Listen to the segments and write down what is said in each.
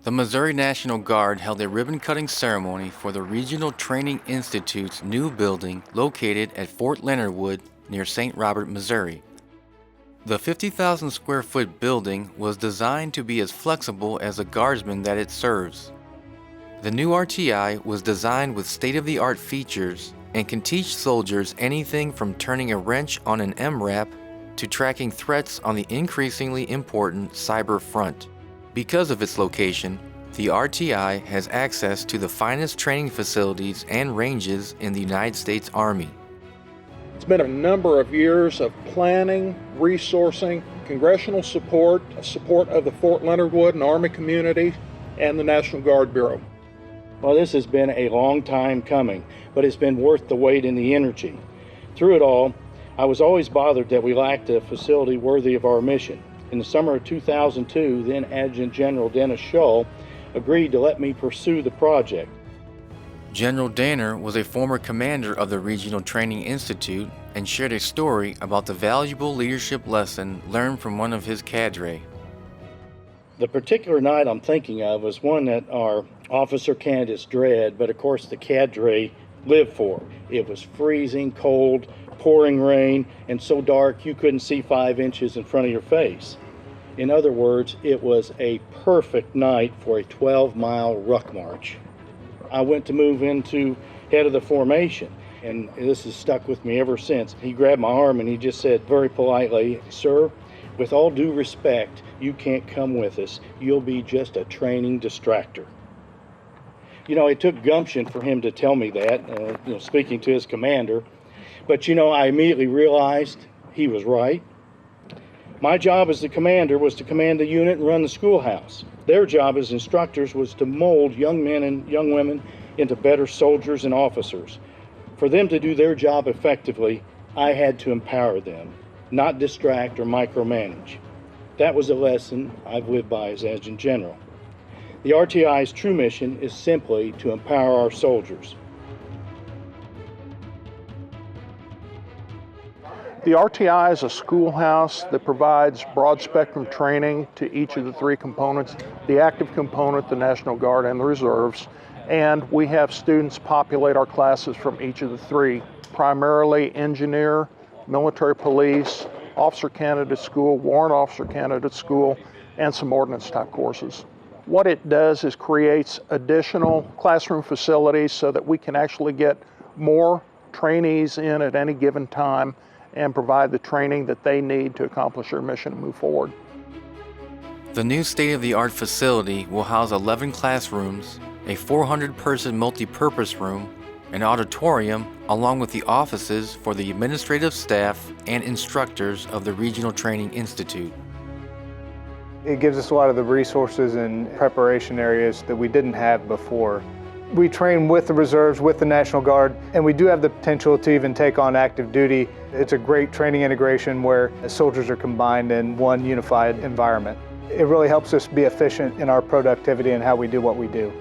The Missouri National Guard held a ribbon-cutting ceremony for the Regional Training Institute's new building located at Fort Leonard Wood near St. Robert, Missouri. The 50,000 square foot building was designed to be as flexible as the guardsmen that it serves. The new RTI was designed with state-of-the-art features and can teach soldiers anything from turning a wrench on an MRAP to tracking threats on the increasingly important cyber front. Because of its location, the RTI has access to the finest training facilities and ranges in the United States Army. It's been a number of years of planning, resourcing, congressional support of the Fort Leonard Wood and Army community, and the National Guard Bureau. Well, this has been a long time coming, but it's been worth the wait and the energy. Through it all, I was always bothered that we lacked a facility worthy of our mission. In the summer of 2002, then Adjutant General Dennis Shull agreed to let me pursue the project. General Danner was a former commander of the Regional Training Institute and shared a story about the valuable leadership lesson learned from one of his cadre. The particular night I'm thinking of was one that our officer candidates dread, but of course the cadre lived for. It was freezing cold, pouring rain, and so dark you couldn't see 5 inches in front of your face. In other words, it was a perfect night for a 12-mile ruck march. I went to move into head of the formation, and this has stuck with me ever since. He grabbed my arm and he just said very politely, "Sir, with all due respect, you can't come with us. You'll be just a training distractor." You know, it took gumption for him to tell me that, speaking to his commander. But I immediately realized he was right. My job as the commander was to command the unit and run the schoolhouse. Their job as instructors was to mold young men and young women into better soldiers and officers. For them to do their job effectively, I had to empower them, not distract or micromanage. That was a lesson I've lived by as Adjutant General. The RTI's true mission is simply to empower our soldiers. The RTI is a schoolhouse that provides broad spectrum training to each of the 3 components, the active component, the National Guard, and the reserves. And we have students populate our classes from each of the 3, primarily engineer, military police, officer candidate school, warrant officer candidate school, and some ordnance type courses. What it does is creates additional classroom facilities so that we can actually get more trainees in at any given time and provide the training that they need to accomplish their mission and move forward. The new state-of-the-art facility will house 11 classrooms, a 400-person multi-purpose room, an auditorium, along with the offices for the administrative staff and instructors of the Regional Training Institute. It gives us a lot of the resources and preparation areas that we didn't have before. We train with the reserves, with the National Guard, and we do have the potential to even take on active duty. It's a great training integration where the soldiers are combined in one unified environment. It really helps us be efficient in our productivity and how we do what we do.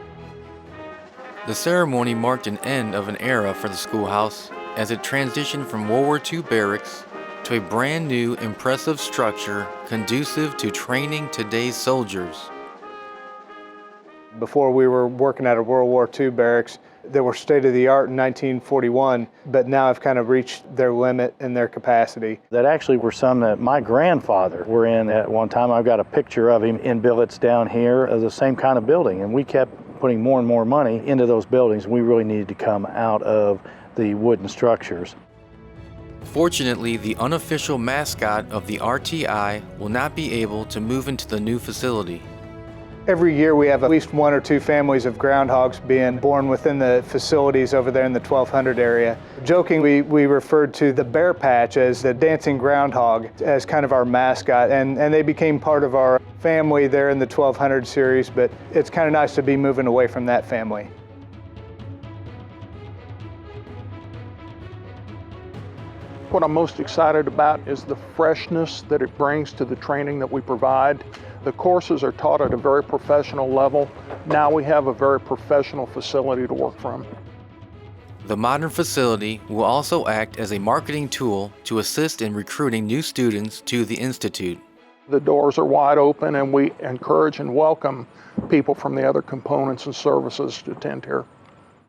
The ceremony marked an end of an era for the schoolhouse as it transitioned from World War II barracks to a brand new, impressive structure conducive to training today's soldiers. Before we were working at a World War II barracks that were state-of-the-art in 1941, but now have kind of reached their limit and their capacity. That actually were some that my grandfather were in at one time. I've got a picture of him in billets down here of the same kind of building, and we kept putting more and more money into those buildings. We really needed to come out of the wooden structures. Fortunately, the unofficial mascot of the RTI will not be able to move into the new facility. Every year we have at least 1 or 2 families of groundhogs being born within the facilities over there in the 1200 area. Jokingly, we referred to the bear patch as the dancing groundhog as kind of our mascot, and they became part of our family there in the 1200 series, but it's kind of nice to be moving away from that family. What I'm most excited about is the freshness that it brings to the training that we provide. The courses are taught at a very professional level. Now we have a very professional facility to work from. The modern facility will also act as a marketing tool to assist in recruiting new students to the Institute. The doors are wide open, and we encourage and welcome people from the other components and services to attend here.